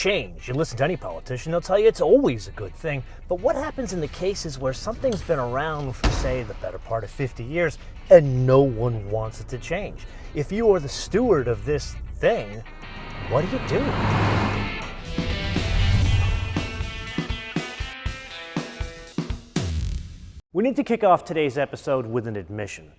Change. You listen to any politician, they'll tell you it's always a good thing. But what happens in the cases where something's been around for, say, the better part of 50 years and no one wants it to change? If you are the steward of this thing, what do you do? We need to kick off today's episode with an admission.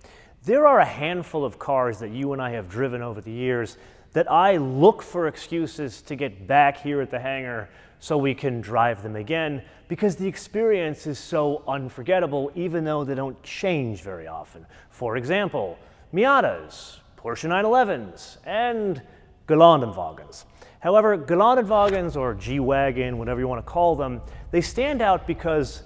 There are a handful of cars that you and I have driven over the years that I look for excuses to get back here at the hangar so we can drive them again, because the experience is so unforgettable even though they don't change very often. For example, Miatas, Porsche 911s, and Gelandewagens. However, Gelandewagens or G-Wagon, whatever you want to call them, they stand out because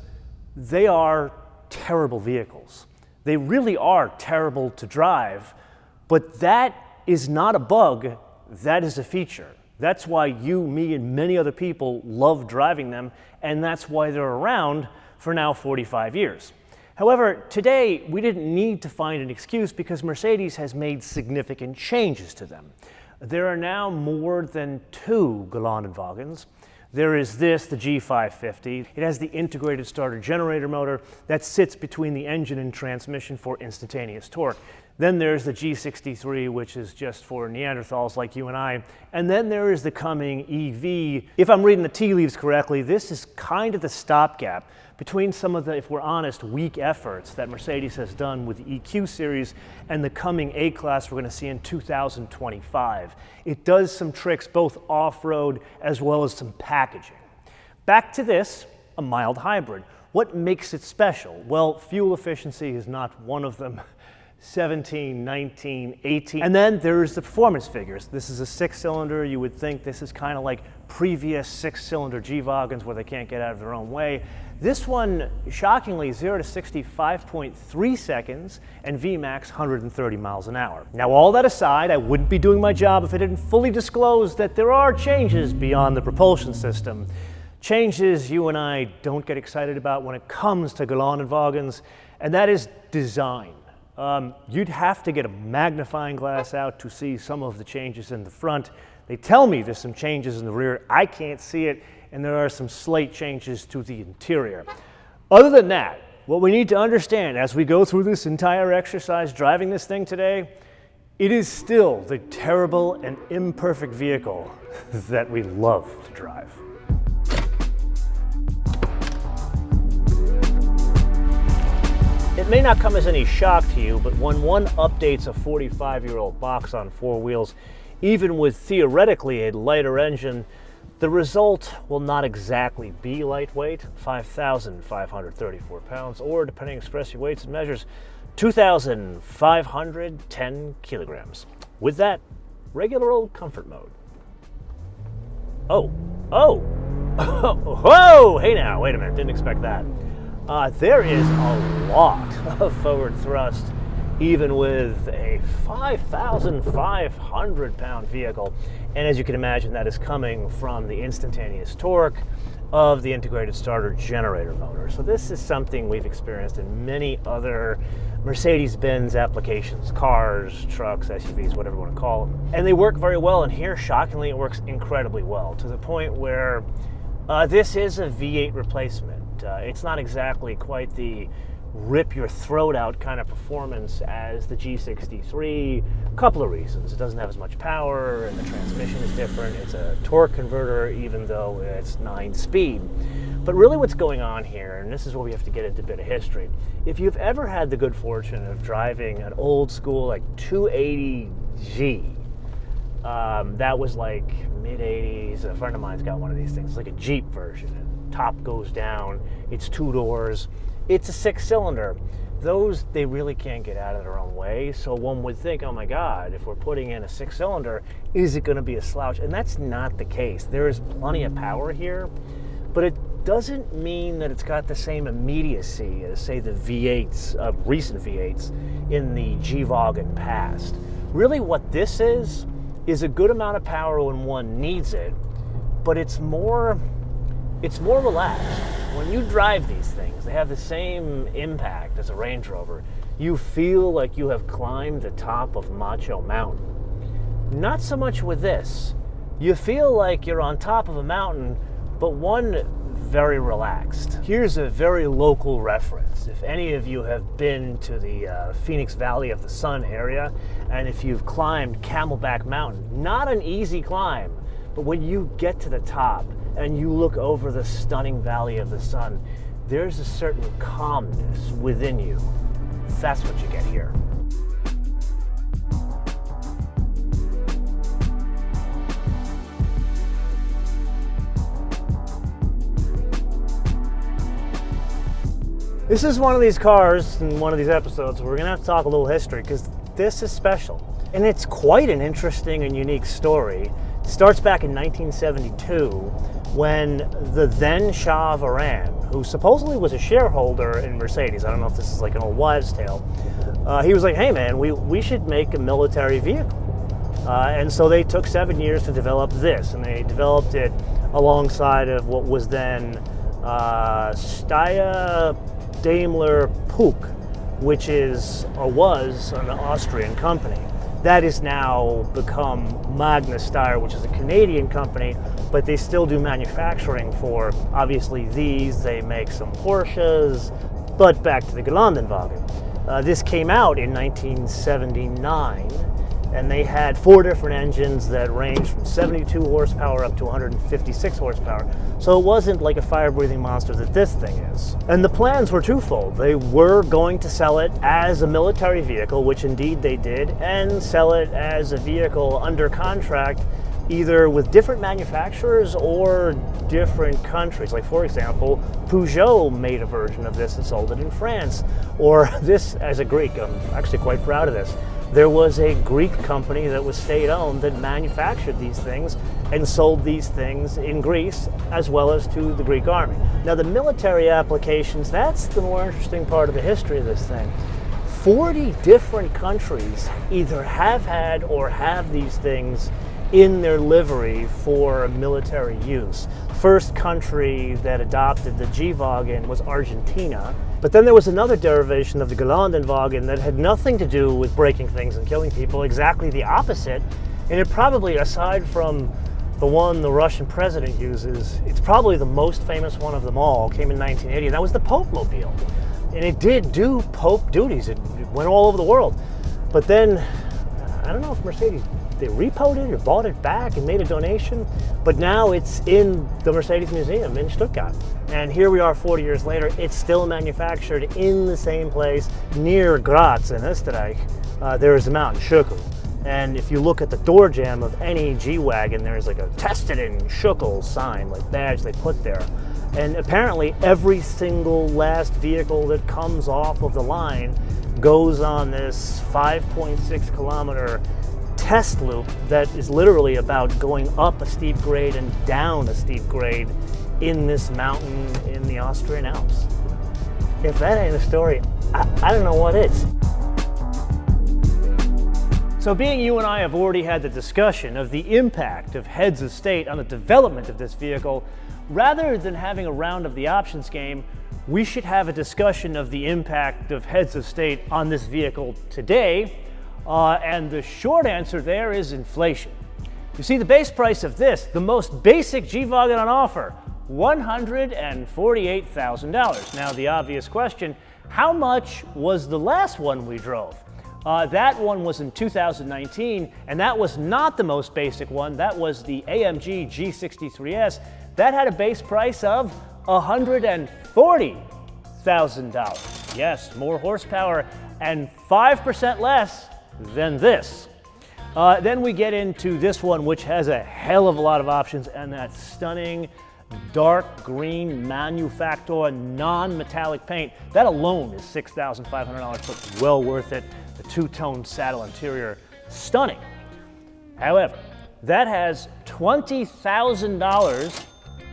they are terrible vehicles. They really are terrible to drive, but that is not a bug, that is a feature. That's why you, me, and many other people love driving them, and that's why they're around for now 45 years. However, today we didn't need to find an excuse because Mercedes has made significant changes to them. There are now more than 2 Gelandewagens. There is this, the G550. It has the integrated starter generator motor that sits between the engine and transmission for instantaneous torque. Then there's the G63, which is just for Neanderthals like you and I. And then there is the coming EV. If I'm reading the tea leaves correctly, this is kind of the stopgap between some of the, if we're honest, weak efforts that Mercedes has done with the EQ series and the coming A-Class we're going to see in 2025. It does some tricks both off-road as well as some packaging. Back to this, a mild hybrid. What makes it special? Well, fuel efficiency is not one of them. 17, 19, 18. And then there's the performance figures. This is a 6-cylinder. You would think this is kind of like previous 6-cylinder G-Wagons where they can't get out of their own way. This one, shockingly, 0 to 60, 5.3 seconds, and VMAX 130 miles an hour. Now, all that aside, I wouldn't be doing my job if I didn't fully disclose that there are changes beyond the propulsion system. Changes you and I don't get excited about when it comes to Gelandewagens, and that is design. You'd have to get a magnifying glass out to see some of the changes in the front. They tell me there's some changes in the rear. I can't see it, and there are some slight changes to the interior. Other than that, what we need to understand as we go through this entire exercise driving this thing today, it is still the terrible and imperfect vehicle that we love to drive. It may not come as any shock to you, but when one updates a 45-year-old box on 4 wheels, even with theoretically a lighter engine, the result will not exactly be lightweight, 5,534 pounds, or depending on express weights and measures, 2,510 kilograms. With that, regular old comfort mode. Whoa, hey now, wait a minute, didn't expect that. There is a lot of forward thrust, even with a 5,500 pound vehicle. And as you can imagine, that is coming from the instantaneous torque of the integrated starter generator motor. So this is something we've experienced in many other Mercedes-Benz applications, cars, trucks, SUVs, whatever you want to call them. And they work very well, and here, shockingly, it works incredibly well, to the point where this is a V8 replacement. It's not exactly quite the rip your throat out kind of performance as the G63. A couple of reasons. It doesn't have as much power, and the transmission is different. It's a torque converter, even though it's 9-speed. But really what's going on here, and this is where we have to get into a bit of history, if you've ever had the good fortune of driving an old school like 280G, that was like mid-80s. A friend of mine's got one of these things, like a Jeep version. And top goes down, it's 2 doors, it's a 6-cylinder. Those, they really can't get out of their own way. So one would think, oh my God, if we're putting in a 6-cylinder, is it going to be a slouch? And that's not the case. There is plenty of power here, but it doesn't mean that it's got the same immediacy as, say, the V8s, recent V8s in the G-Wagon past. Really what this is a good amount of power when one needs it, but it's more relaxed. When you drive these things, they have the same impact as a Range Rover. You feel like you have climbed the top of Macho Mountain. Not so much with this. You feel like you're on top of a mountain, but one very relaxed. Here's a very local reference. If any of you have been to the Phoenix Valley of the Sun area, and if you've climbed Camelback Mountain, not an easy climb, but when you get to the top and you look over the stunning Valley of the Sun, there's a certain calmness within you. That's what you get here. This is one of these cars in one of these episodes where we're going to have to talk a little history because this is special. And it's quite an interesting and unique story. It starts back in 1972 when the then Shah of Iran, who supposedly was a shareholder in Mercedes, I don't know if this is like an old wives' tale, he was like, hey man, we should make a military vehicle. And so they took 7 years to develop this, and they developed it alongside of what was then Steyr Daimler Puch, which is or was an Austrian company. That has now become Magna Steyr, which is a Canadian company, but they still do manufacturing for, obviously, these. They make some Porsches, but back to the Gelandewagen. This came out in 1979, and they had 4 different engines that ranged from 72 horsepower up to 156 horsepower. So it wasn't like a fire-breathing monster that this thing is. And the plans were twofold. They were going to sell it as a military vehicle, which indeed they did, and sell it as a vehicle under contract, either with different manufacturers or different countries. Like, for example, Peugeot made a version of this and sold it in France. Or this, as a Greek, I'm actually quite proud of this. There was a Greek company that was state-owned that manufactured these things and sold these things in Greece as well as to the Greek army. Now the military applications, that's the more interesting part of the history of this thing. 40 different countries either have had or have these things in their livery for military use. First country that adopted the G-Wagen was Argentina. But then there was another derivation of the Gelandewagen that had nothing to do with breaking things and killing people, exactly the opposite. And it probably, aside from the one the Russian president uses, it's probably the most famous one of them all, came in 1980, and that was the Pope-mobile. And it did do Pope duties. It went all over the world. But then, I don't know if Mercedes, they repoed it or bought it back and made a donation, but now it's in the Mercedes Museum in Stuttgart. And here we are 40 years later, it's still manufactured in the same place near Graz in Österreich. There is a mountain, Schöckel. And if you look at the door jamb of any G-Wagon, there's like a tested in Schöckel sign, like badge they put there. And apparently every single last vehicle that comes off of the line goes on this 5.6 kilometer test loop that is literally about going up a steep grade and down a steep grade in this mountain in the Austrian Alps. If that ain't a story, I don't know what is. So being you and I have already had the discussion of the impact of heads of state on the development of this vehicle, rather than having a round of the options game, we should have a discussion of the impact of heads of state on this vehicle today. And the short answer there is inflation. You see, the base price of this, the most basic G-Wagen on offer, $148,000. Now, the obvious question, how much was the last one we drove? That one was in 2019, and that was not the most basic one. That was the AMG G63S. That had a base price of $140,000. Yes, more horsepower and 5% less than this. Then we get into this one, which has a hell of a lot of options, and that stunning dark green Manufactor non-metallic paint. That alone is $6,500, but well worth it. The two-tone saddle interior, stunning. However, that has $20,000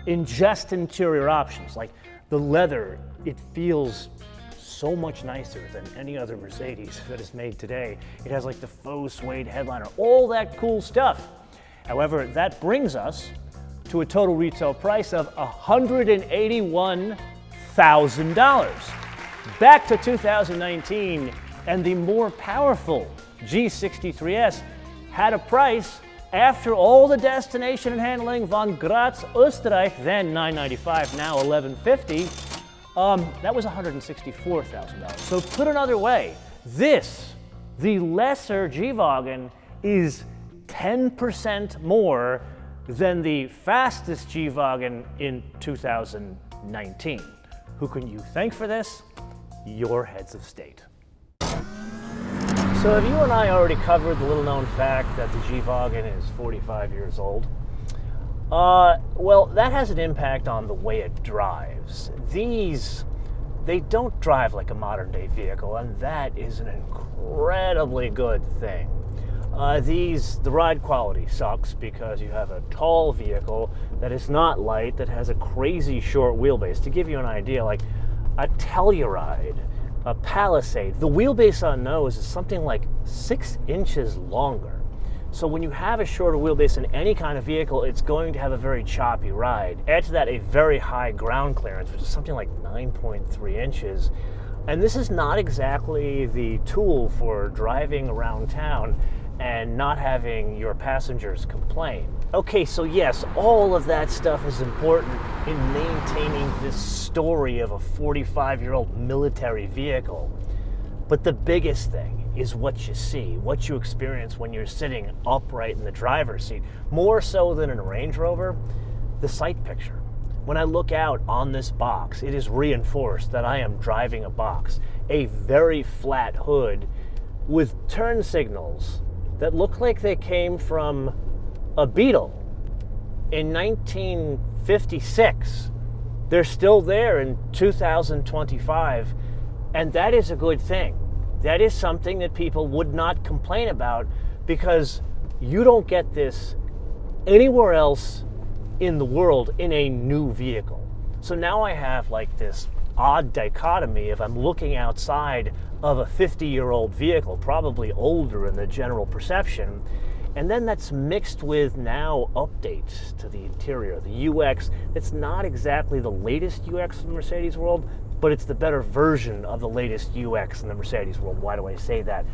in just interior options. Like the leather, it feels so much nicer than any other Mercedes that is made today. It has like the faux suede headliner, all that cool stuff. However, that brings us to a total retail price of $181,000. Back to 2019, and the more powerful G63S had a price After all the destination and handling, von Graz, Österreich, then $995, now $1,150, that was $164,000. So put another way, this, the lesser G-Wagen, is 10% more than the fastest G-Wagen in 2019. Who can you thank for this? Your heads of state. So have you and I already covered the little-known fact that the G-Wagen is 45 years old? Well, that has an impact on the way it drives. They don't drive like a modern-day vehicle, and that is an incredibly good thing. The ride quality sucks because you have a tall vehicle that is not light, that has a crazy short wheelbase. To give you an idea, like a Telluride, a Palisade, the wheelbase on those is something like 6 inches longer. So when you have a shorter wheelbase in any kind of vehicle, it's going to have a very choppy ride. Add to that a very high ground clearance, which is something like 9.3 inches. And this is not exactly the tool for driving around town and not having your passengers complain. Okay, so yes, all of that stuff is important in maintaining this story of a 45-year-old military vehicle. But the biggest thing is what you see, what you experience when you're sitting upright in the driver's seat. More so than in a Range Rover, the sight picture. When I look out on this box, it is reinforced that I am driving a box, a very flat hood with turn signals that look like they came from a Beetle in 1956. They're still there in 2025, and that is a good thing. That is something that people would not complain about because you don't get this anywhere else in the world in a new vehicle. So now I have like this odd dichotomy if I'm looking outside of a 50-year-old vehicle, probably older in the general perception, and then that's mixed with now updates to the interior, the UX. It's not exactly the latest UX in the Mercedes world, but it's the better version of the latest UX in the Mercedes world. Why do I say that?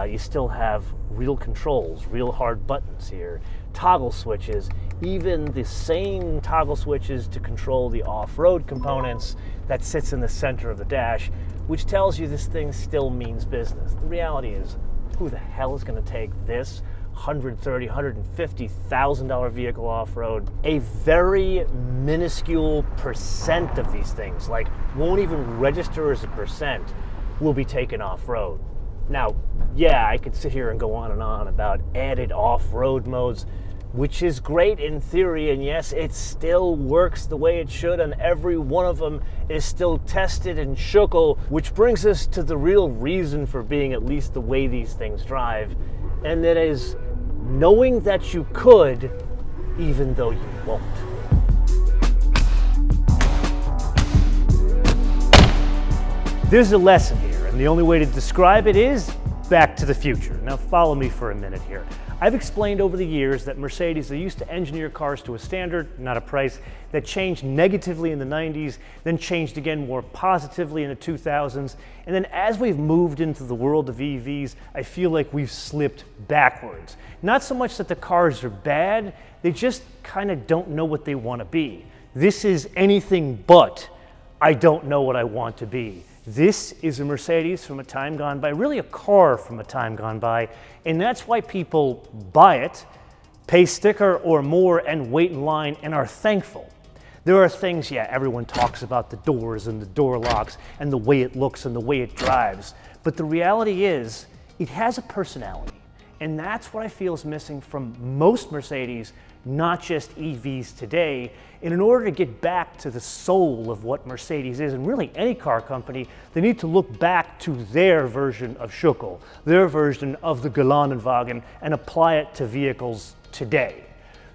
You still have real controls, real hard buttons here, toggle switches, even the same toggle switches to control the off-road components that sits in the center of the dash, which tells you this thing still means business. The reality is, who the hell is going to take this $130,000, $150,000 vehicle off-road? A very minuscule percent of these things, like won't even register as a percent, will be taken off-road. Now, yeah, I could sit here and go on and on about added off-road modes, which is great in theory, and yes, it still works the way it should, and every one of them is still tested in Schuckel, which brings us to the real reason for being at least the way these things drive, and that is knowing that you could, even though you won't. There's a lesson here, and the only way to describe it is Back to the Future. Now follow me for a minute here. I've explained over the years that Mercedes, they used to engineer cars to a standard, not a price, that changed negatively in the 90s, then changed again more positively in the 2000s, and then as we've moved into the world of EVs, I feel like we've slipped backwards. Not so much that the cars are bad, they just kind of don't know what they want to be. This is anything but, I don't know what I want to be. This is a Mercedes from a time gone by, really a car from a time gone by, and that's why people buy it, pay sticker or more, and wait in line and are thankful. There are things, yeah, everyone talks about the doors and the door locks and the way it looks and the way it drives, but the reality is it has a personality, and that's what I feel is missing from most Mercedes, not just EVs today. And in order to get back to the soul of what Mercedes is, and really any car company, they need to look back to their version of Schuckel, their version of the Gelandewagen, and apply it to vehicles today.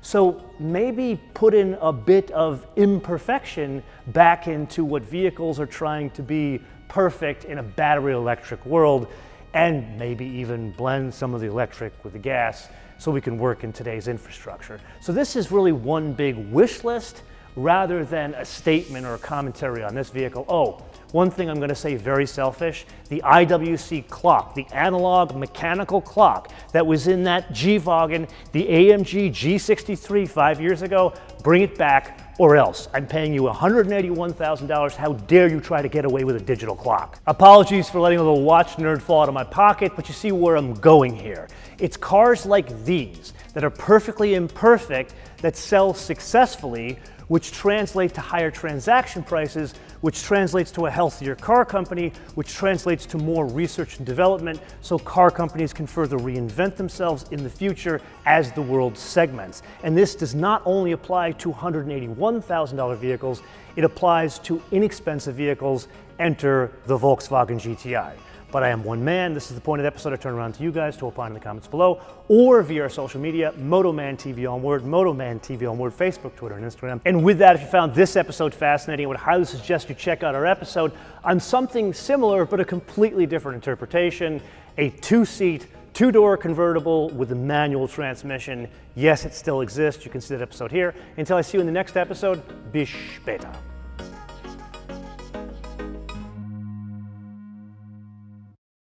So maybe put in a bit of imperfection back into what vehicles are trying to be perfect in a battery electric world, and maybe even blend some of the electric with the gas so we can work in today's infrastructure. So this is really one big wish list rather than a statement or a commentary on this vehicle. Oh, one thing I'm going to say very selfish, the IWC clock, the analog mechanical clock that was in that G-Wagen, the AMG G63 5 years ago, bring it back or else. I'm paying you $181,000. How dare you try to get away with a digital clock? Apologies for letting a little watch nerd fall out of my pocket, but you see where I'm going here. It's cars like these that are perfectly imperfect that sell successfully, which translate to higher transaction prices, which translates to a healthier car company, which translates to more research and development, so car companies can further reinvent themselves in the future as the world segments. And this does not only apply to $181,000 vehicles, it applies to inexpensive vehicles. Enter the Volkswagen GTI. But I am one man. This is the point of the episode. I turn around to you guys to opine in the comments below or via our social media, MotoMan TV on Word, MotoMan TV on Word, Facebook, Twitter, and Instagram. And with that, if you found this episode fascinating, I would highly suggest you check out our episode on something similar but a completely different interpretation, a two-seat, two-door convertible with a manual transmission. Yes, it still exists. You can see that episode here. Until I see you in the next episode, bis später.